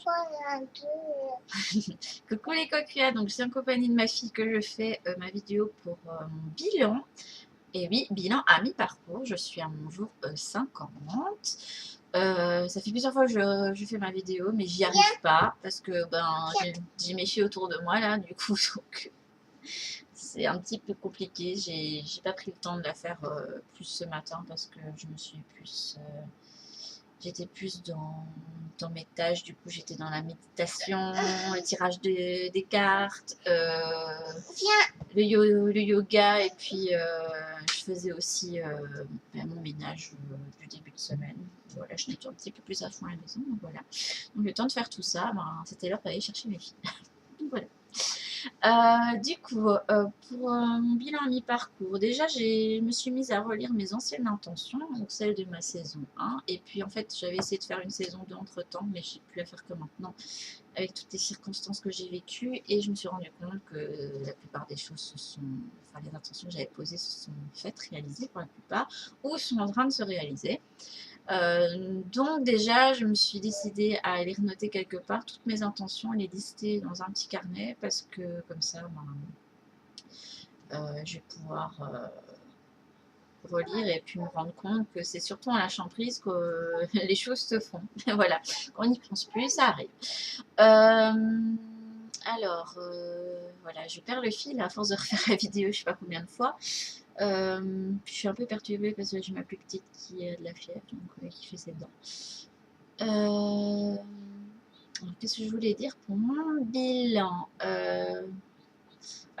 Voilà, deux. Coucou les coquillas, donc c'est en compagnie de ma fille que je fais ma vidéo pour mon bilan. Et oui, bilan à mi-parcours, je suis à mon jour 50. Ça fait plusieurs fois que je fais ma vidéo, mais j'y arrive pas parce que j'ai mes filles autour de moi là, du coup, donc c'est un petit peu compliqué. J'ai pas pris le temps de la faire plus ce matin parce que je me suis plus j'étais plus dans mes tâches, du coup j'étais dans la méditation, le tirage des cartes, le yoga et puis je faisais aussi mon ménage du début de semaine. Voilà, je nettoie un petit peu plus à fond la maison, donc voilà. Donc le temps de faire tout ça, c'était l'heure d'aller chercher mes filles. Donc voilà. Du coup, pour mon bilan à mi-parcours, déjà, je me suis mise à relire mes anciennes intentions, donc celles de ma saison 1. Et puis, en fait, j'avais essayé de faire une saison 2 entre-temps, mais je n'ai plus à faire que maintenant, avec toutes les circonstances que j'ai vécues. Et je me suis rendu compte que la plupart des choses les intentions que j'avais posées se sont faites réaliser pour la plupart, ou sont en train de se réaliser. Donc déjà, je me suis décidée à aller noter quelque part toutes mes intentions, les lister dans un petit carnet parce que comme ça, je vais pouvoir relire et puis me rendre compte que c'est surtout en lâchant prise que les choses se font. Voilà, quand on n'y pense plus, ça arrive. Voilà, je perds le fil à force de refaire la vidéo, je sais pas combien de fois. Je suis un peu perturbée parce que j'ai ma plus petite qui a de la fièvre, donc qui fait ses dents. Qu'est-ce que je voulais dire pour mon bilan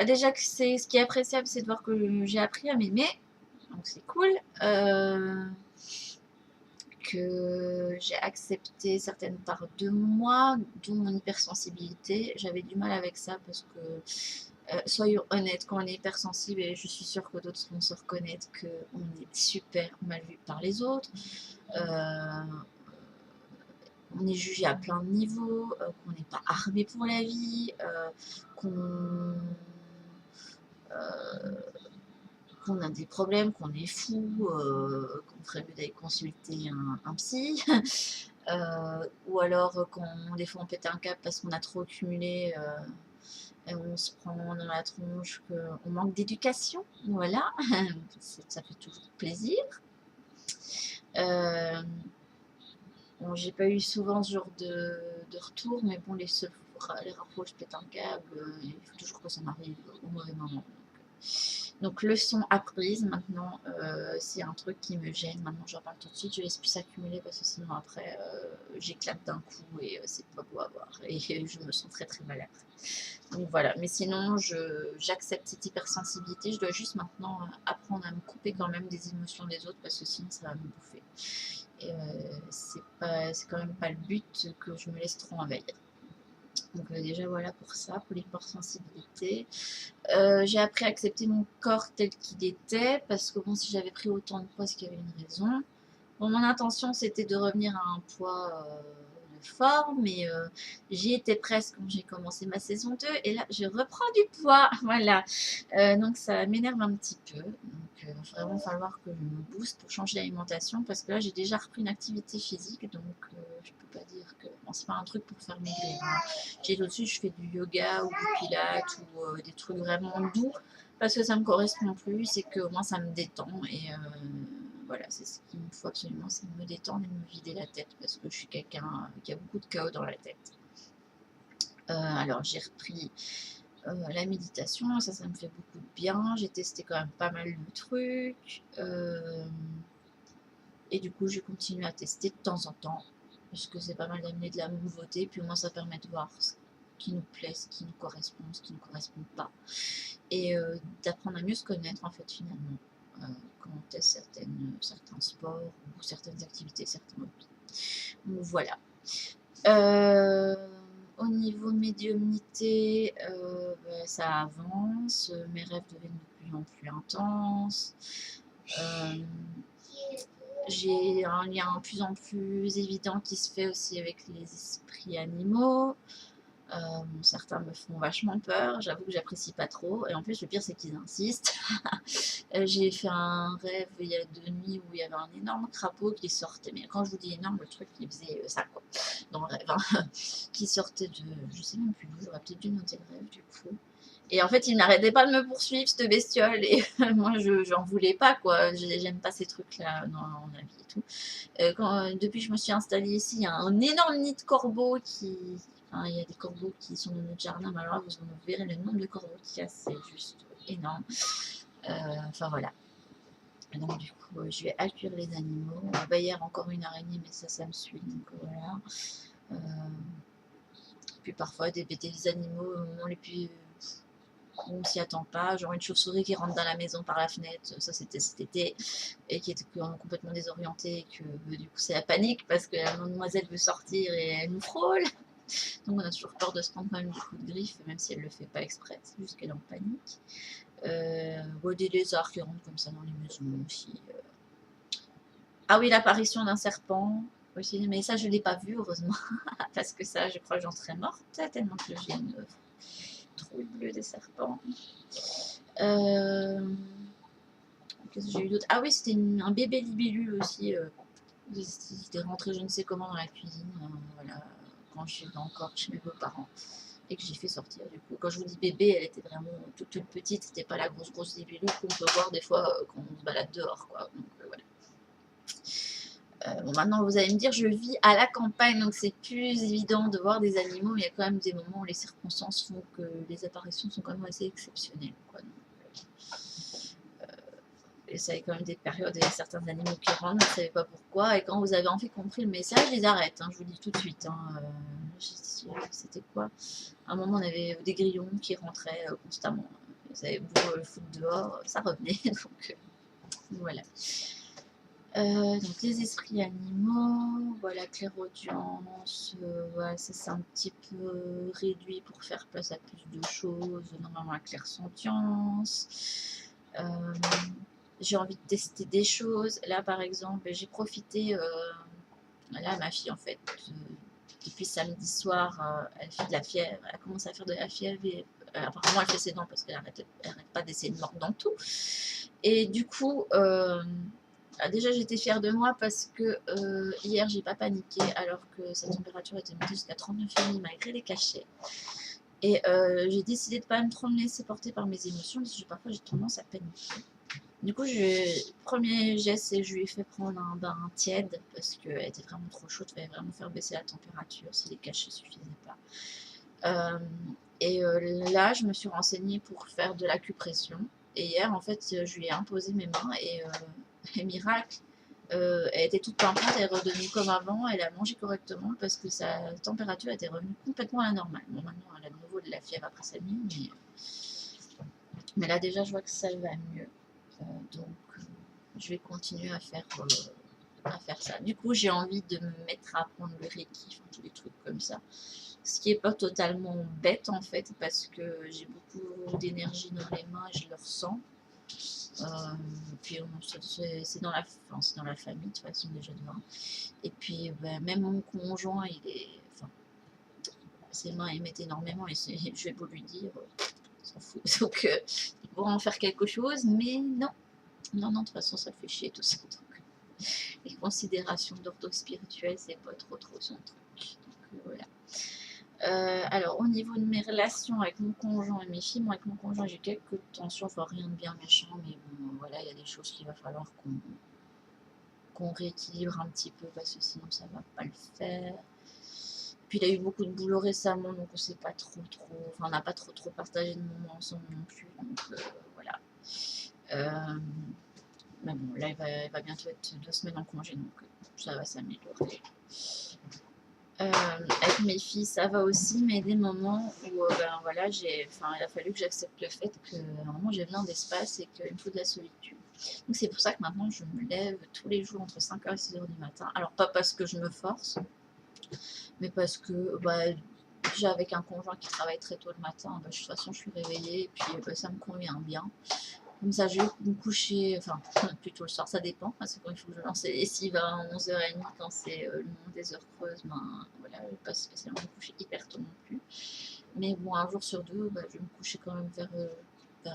déjà que ce qui est appréciable, c'est de voir que j'ai appris à m'aimer, donc c'est cool. Que j'ai accepté certaines parts de moi, dont mon hypersensibilité. J'avais du mal avec ça parce que soyons honnêtes, quand on est hypersensible, et je suis sûre que d'autres vont se reconnaître qu'on est super mal vu par les autres, on est jugé à plein de niveaux, qu'on n'est pas armé pour la vie, qu'on a des problèmes, qu'on est fou, qu'on ferait mieux d'aller consulter un psy, ou alors des fois on pète un câble parce qu'on a trop accumulé, et on se prend dans la tronche qu'on manque d'éducation, voilà, ça fait toujours plaisir. Bon, j'ai pas eu souvent ce genre de retour, mais bon, les rares fois où je pète un câble, il faut toujours que ça m'arrive au mauvais moment. Donc leçon apprise, maintenant, c'est un truc qui me gêne, maintenant j'en parle tout de suite, je laisse plus s'accumuler parce que sinon après, j'éclate d'un coup et c'est pas beau à voir. Et je me sens très très mal après. Donc voilà, mais sinon j'accepte cette hypersensibilité, je dois juste maintenant apprendre à me couper quand même des émotions des autres parce que sinon ça va me bouffer. Et c'est quand même pas le but que je me laisse trop envahir. Donc déjà voilà pour ça, pour l'hypersensibilité. J'ai appris à accepter mon corps tel qu'il était, parce que bon, si j'avais pris autant de poids, c'est qu'il y avait une raison. Bon, mon intention, c'était de revenir à un poids de forme, mais j'y étais presque quand j'ai commencé ma saison 2, et là, je reprends du poids, voilà. Donc ça m'énerve un petit peu, donc il va vraiment falloir que je me booste pour changer d'alimentation, parce que là, j'ai déjà repris une activité physique, donc je peux pas dire que... Bon, c'est pas un truc pour faire maigrir, hein. J'ai au-dessus, je fais du yoga ou du pilates ou des trucs vraiment doux, parce que ça me correspond plus et que moi ça me détend et voilà, c'est ce qu'il me faut absolument, c'est de me détendre et de me vider la tête parce que je suis quelqu'un qui a beaucoup de chaos dans la tête. Alors j'ai repris la méditation, ça me fait beaucoup de bien, j'ai testé quand même pas mal de trucs et du coup j'ai continué à tester de temps en temps parce que c'est pas mal d'amener de la nouveauté, puis au moins ça permet de voir ce qui nous plaît, ce qui nous correspond, ce qui ne correspond pas et d'apprendre à mieux se connaître en fait finalement quand on teste certains sports ou certaines activités, certains hobbies. Donc voilà. Au niveau médiumnité, ça avance, mes rêves deviennent de plus en plus intenses. J'ai un lien de plus en plus évident qui se fait aussi avec les esprits animaux. Bon, certains me font vachement peur, j'avoue que j'apprécie pas trop. Et en plus, le pire, c'est qu'ils insistent. J'ai fait un rêve il y a 2 nuits où il y avait un énorme crapaud qui sortait. Mais quand je vous dis énorme, le truc, il faisait ça, quoi, dans le rêve. Hein, qui sortait de... Je sais même plus d'où, j'aurais peut-être dû noter le rêve, du coup. Et en fait, il n'arrêtait pas de me poursuivre, cette bestiole. Et moi, j'en voulais pas, quoi. J'aime pas ces trucs-là dans la vie et tout. Depuis que je me suis installée ici, il y a un énorme nid de corbeaux qui... Enfin, il y a des corbeaux qui sont dans notre jardin, mais alors là, vous verrez le nombre de corbeaux qu'il y a, c'est juste énorme. Enfin voilà. Donc du coup, je vais accueillir les animaux. Bah, hier, encore une araignée, mais ça me suit, donc voilà. Puis parfois, des animaux, au moment les plus... on s'y attend pas, genre une chauve-souris qui rentre dans la maison par la fenêtre, ça c'était cet été, et qui était complètement désorientée, et que du coup c'est la panique parce que la mademoiselle veut sortir et elle nous frôle. Donc on a toujours peur de se prendre quand même des coups de griffe, même si elle le fait pas exprès, c'est juste qu'elle est en panique. Des lézards qui rentrent comme ça dans les maisons aussi. Ah oui, l'apparition d'un serpent aussi, mais ça je l'ai pas vu heureusement, parce que ça je crois que j'en serais morte, tellement que j'ai une trouille bleue des serpents. Qu'est-ce que j'ai eu d'autre? Ah oui, c'était un bébé libellule aussi. C'était rentré je ne sais comment dans la cuisine, voilà, quand j'étais encore chez mes beaux-parents. Et que j'ai fait sortir du coup. Quand je vous dis bébé, elle était vraiment toute petite, c'était pas la grosse libellule qu'on peut voir des fois quand on se balade dehors, quoi. Donc voilà. Bon, maintenant vous allez me dire, je vis à la campagne, donc c'est plus évident de voir des animaux, mais il y a quand même des moments où les circonstances font que les apparitions sont quand même assez exceptionnelles, quoi. Donc, et ça, il y a quand même des périodes, il y a certains animaux qui rentrent, vous ne savez pas pourquoi, et quand vous avez enfin compris le message, ils arrêtent, hein, je vous le dis tout de suite. Hein, c'était quoi? À un moment, on avait des grillons qui rentraient constamment. Vous avez beau le foutre dehors, ça revenait, donc voilà. Donc les esprits animaux, voilà, clairaudience, voilà, ça c'est un petit peu réduit pour faire place à plus de choses, normalement la clairsentience. J'ai envie de tester des choses. Là par exemple, j'ai profité, là ma fille en fait, depuis samedi soir, elle fait de la fièvre, elle a commencé à faire de la fièvre et apparemment elle fait ses dents parce qu'elle n'arrête pas d'essayer de mordre dans tout. Et du coup, déjà j'étais fière de moi parce que hier j'ai pas paniqué alors que sa température était montée jusqu'à 39,5 malgré les cachets. Et j'ai décidé de pas trop me laisser porter par mes émotions parce que parfois j'ai tendance à paniquer. Du coup, premier geste, c'est que je lui ai fait prendre un bain tiède parce qu'elle était vraiment trop chaude, il fallait vraiment faire baisser la température si les cachets ne suffisaient pas. Là, je me suis renseignée pour faire de l'acupression. Et hier, en fait, je lui ai imposé mes mains et miracle, elle était toute pimpante, elle est redevenue comme avant, elle a mangé correctement parce que sa température était revenue complètement à la normale. Bon, maintenant, elle a de nouveau de la fièvre après sa nuit, mais là, déjà, je vois que ça va mieux. Donc, je vais continuer à faire ça. Du coup, j'ai envie de me mettre à apprendre le Reiki, enfin, tous les trucs comme ça. Ce qui n'est pas totalement bête en fait, parce que j'ai beaucoup d'énergie dans les mains et je le ressens. Puis c'est dans la famille de toute façon déjà de voir. Et puis même mon conjoint, ses mains émettent énormément et je vais beau lui dire, il s'en fout. Donc il pourra en faire quelque chose, mais non. Non, de toute façon ça le fait chier tout ça. Donc, les considérations d'ordre spirituel, c'est pas trop son truc. Donc voilà. Alors, au niveau de mes relations avec mon conjoint et mes filles, moi avec mon conjoint j'ai quelques tensions, enfin rien de bien méchant, mais bon, voilà, il y a des choses qu'il va falloir qu'on rééquilibre un petit peu parce que sinon ça va pas le faire. Puis il a eu beaucoup de boulot récemment, donc on sait pas trop, enfin on n'a pas trop partagé de moments ensemble non plus, donc voilà. Mais bon, là il va bientôt être 2 semaines en congé, donc ça va s'améliorer. Avec mes filles, ça va aussi, mais des moments où voilà, il a fallu que j'accepte le fait qu'à un moment j'ai besoin d'espace et qu'il me faut de la solitude. Donc c'est pour ça que maintenant je me lève tous les jours entre 5h et 6h du matin. Alors pas parce que je me force, mais parce que déjà avec un conjoint qui travaille très tôt le matin, de toute façon je suis réveillée et puis ça me convient bien. Comme ça, je vais me coucher, enfin, plutôt le soir, ça dépend, parce que quand il faut que je lance les lessives à 11h30, quand c'est le moment des heures creuses, ben voilà, je ne vais pas spécialement me coucher hyper tôt non plus. Mais bon, un jour sur deux, bah, je vais me coucher quand même vers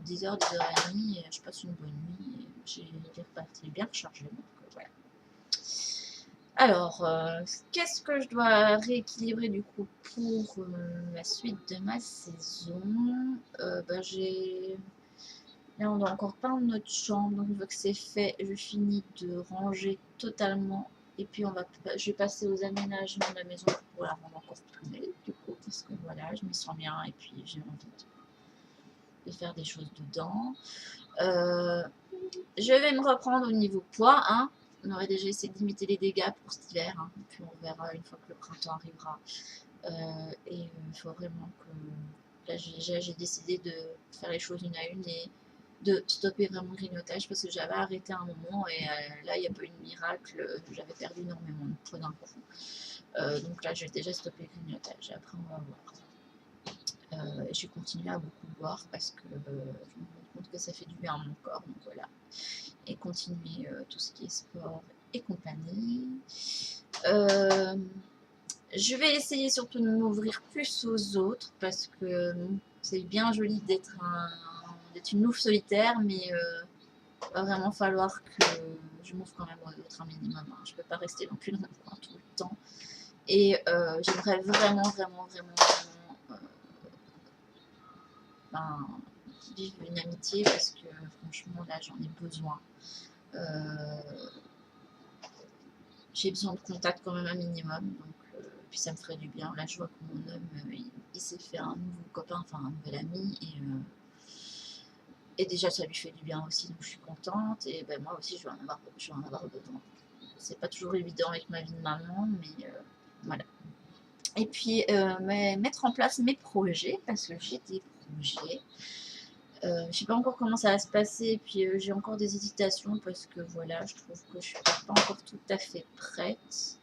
10h, 10h30, et je passe une bonne nuit, et j'ai reparti bien rechargé, donc voilà. Alors, qu'est-ce que je dois rééquilibrer du coup pour la suite de ma saison? Bah, là, on doit encore peindre notre chambre, donc une fois que c'est fait, je finis de ranger totalement. Et puis, je vais passer aux aménagements de la maison pour la rendre encore plus belle, du coup, parce que voilà, je m'y sens bien et puis j'ai envie de faire des choses dedans. Je vais me reprendre au niveau poids, hein. On aurait déjà essayé de limiter les dégâts pour cet hiver, hein. Puis on verra une fois que le printemps arrivera. Et il faut vraiment que... Là, j'ai décidé de faire les choses une à une et de stopper vraiment le grignotage parce que j'avais arrêté un moment et là, il n'y a pas eu de miracle. J'avais perdu énormément de poids d'un coup. Donc là, j'ai déjà stoppé le grignotage. Après, on va voir. J'ai continué à beaucoup boire parce que je me rends compte que ça fait du bien à mon corps. Donc voilà. Et continuer tout ce qui est sport et compagnie. Je vais essayer surtout de m'ouvrir plus aux autres parce que c'est bien joli d'être une louve solitaire, mais il va vraiment falloir que je m'ouvre quand même aux autres un minimum. Hein. Je ne peux pas rester non plus dans mon coin tout le temps. Et j'aimerais vraiment vivre une amitié parce que franchement là j'en ai besoin. J'ai besoin de contact quand même un minimum, donc puis ça me ferait du bien. Là je vois que mon homme il s'est fait un nouveau copain, enfin un nouvel ami et déjà ça lui fait du bien aussi, donc je suis contente et ben, moi aussi je vais en avoir besoin. C'est pas toujours évident avec ma vie de maman, mais voilà. Et puis mettre en place mes projets parce que j'ai des projets. Je ne sais pas encore comment ça va se passer, puis j'ai encore des hésitations parce que voilà, je trouve que je suis pas encore tout à fait prête.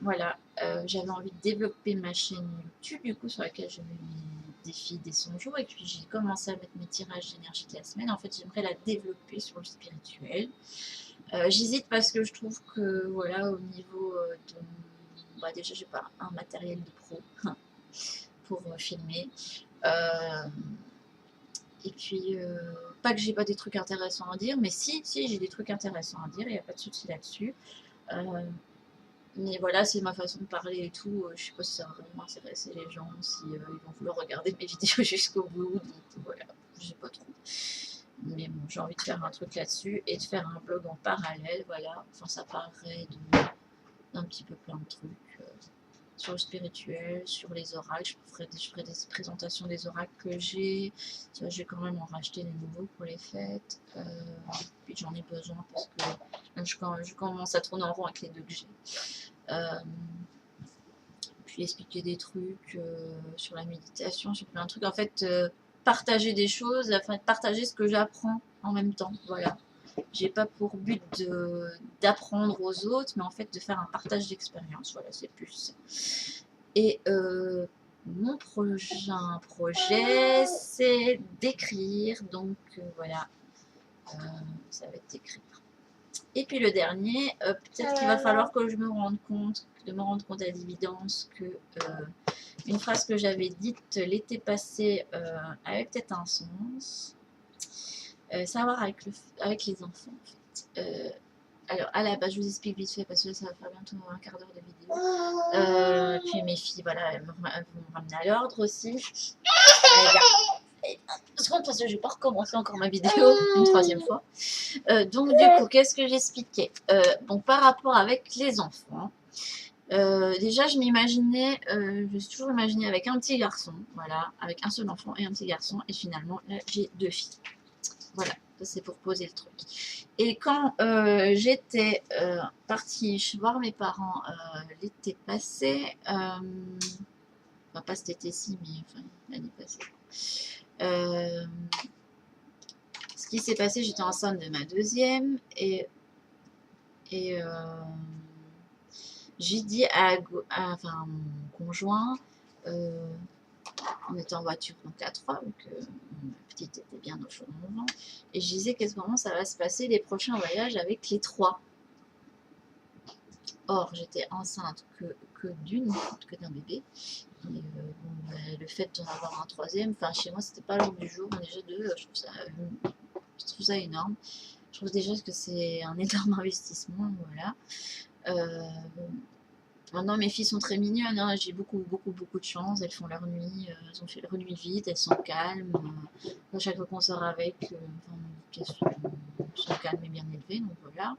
Voilà, j'avais envie de développer ma chaîne YouTube du coup sur laquelle je mets mes défis des 100 jours et puis j'ai commencé à mettre mes tirages d'énergie de la semaine. En fait, j'aimerais la développer sur le spirituel. J'hésite parce que je trouve que voilà, au niveau de... Bah, déjà, j'ai pas un matériel de pro pour filmer. Et puis, pas que j'ai pas des trucs intéressants à dire, mais si j'ai des trucs intéressants à dire, il n'y a pas de souci là-dessus. Mais voilà, c'est ma façon de parler et tout. Je sais pas si ça va vraiment intéresser les gens, si ils vont vouloir regarder mes vidéos jusqu'au bout. Donc voilà, je sais pas trop. Mais bon, j'ai envie de faire un truc là-dessus et de faire un blog en parallèle. Voilà, enfin, ça paraît d'un petit peu plein de trucs. Sur le spirituel, sur les oracles, je ferai des présentations des oracles que j'ai. Tu vois, je vais quand même en racheter des nouveaux pour les fêtes. Puis j'en ai besoin parce que je commence à tourner en rond avec les deux que j'ai. Puis expliquer des trucs sur la méditation, sur plein de trucs. En fait, partager des choses, enfin partager ce que j'apprends en même temps. Voilà. J'ai pas pour but d'apprendre aux autres, mais en fait de faire un partage d'expérience. Voilà, c'est plus ça. Et mon prochain projet, c'est d'écrire. Donc voilà, ça va être d'écrire. Et puis le dernier, peut-être qu'il va falloir que je me rende compte, à l'évidence que une phrase que j'avais dite l'été passé avait peut-être un sens. Savoir avec les enfants en fait. Alors à la base, je vous explique vite fait parce que là, ça va faire bientôt un quart d'heure de vidéo. Puis mes filles, voilà, elles vont me ramener à l'ordre aussi. Parce que je vais pas recommencer encore ma vidéo une troisième fois. Donc du coup, qu'est-ce que j'expliquais bon, par rapport avec les enfants, déjà je m'imaginais, je me suis toujours imaginée avec un petit garçon, voilà, avec un seul enfant et un petit garçon, et finalement là j'ai 2 filles. Voilà, ça c'est pour poser le truc. Et quand j'étais partie voir mes parents l'été passé, enfin pas cet été-ci, mais enfin l'année passée. Ce qui s'est passé, j'étais enceinte de ma deuxième et j'ai dit à mon conjoint, On était en voiture donc à 3, donc ma petite était bien au chaud moment. Et je disais comment ça va se passer les prochains voyages avec les 3. Or, j'étais enceinte que d'un bébé. Et le fait d'en avoir un troisième, enfin chez moi c'était pas l'ordre du jour, mais déjà deux, je trouve ça énorme. Je trouve déjà que c'est un énorme investissement, voilà. Maintenant mes filles sont très mignonnes, hein. J'ai beaucoup de chance, elles font leur nuit, elles ont fait leur nuit vite, elles sont calmes. À chaque fois qu'on sort avec, elles sont calmes et bien élevées, donc voilà.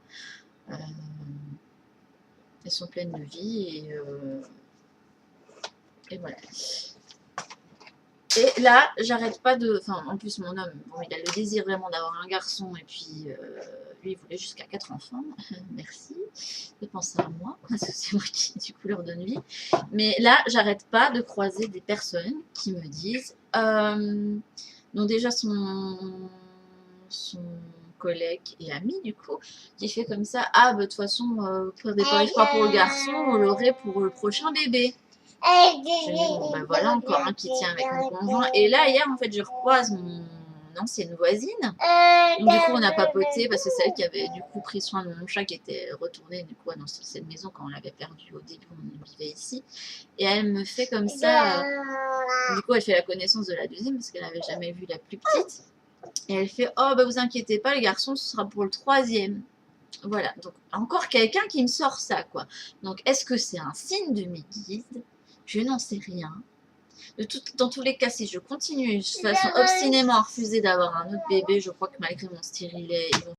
Elles sont pleines de vie et voilà. Et là, j'arrête pas de... Enfin, en plus, mon homme, bon, il a le désir vraiment d'avoir un garçon, et puis lui, il voulait jusqu'à 4 enfants. Merci de penser à moi, parce que c'est moi qui, du coup, leur donne vie. Mais là, j'arrête pas de croiser des personnes qui me disent... donc déjà, son collègue et ami, du coup, qui fait comme ça, ah, bah, de toute façon, pour des paris froids pour le garçon, on l'aurait pour le prochain bébé. Je dis, bon, ben voilà, encore un qui tient avec mon conjoint. Et là, hier, en fait, je recroise mon ancienne voisine. Donc, du coup, on a papoté parce que c'est elle qui avait, du coup, pris soin de mon chat qui était retourné, du coup, dans cette maison quand on l'avait perdu au début, on vivait ici. Et elle me fait comme ça. Du coup, elle fait la connaissance de la deuxième parce qu'elle n'avait jamais vu la plus petite. Et elle fait, oh, bah, vous inquiétez pas, les garçons, ce sera pour le troisième. Voilà, donc encore quelqu'un qui me sort ça, quoi. Donc, est-ce que c'est un signe de mes guides? Je n'en sais rien. Dans tous les cas, si je continue de façon obstinément à refuser d'avoir un autre bébé, je crois que malgré mon stérilet, ils vont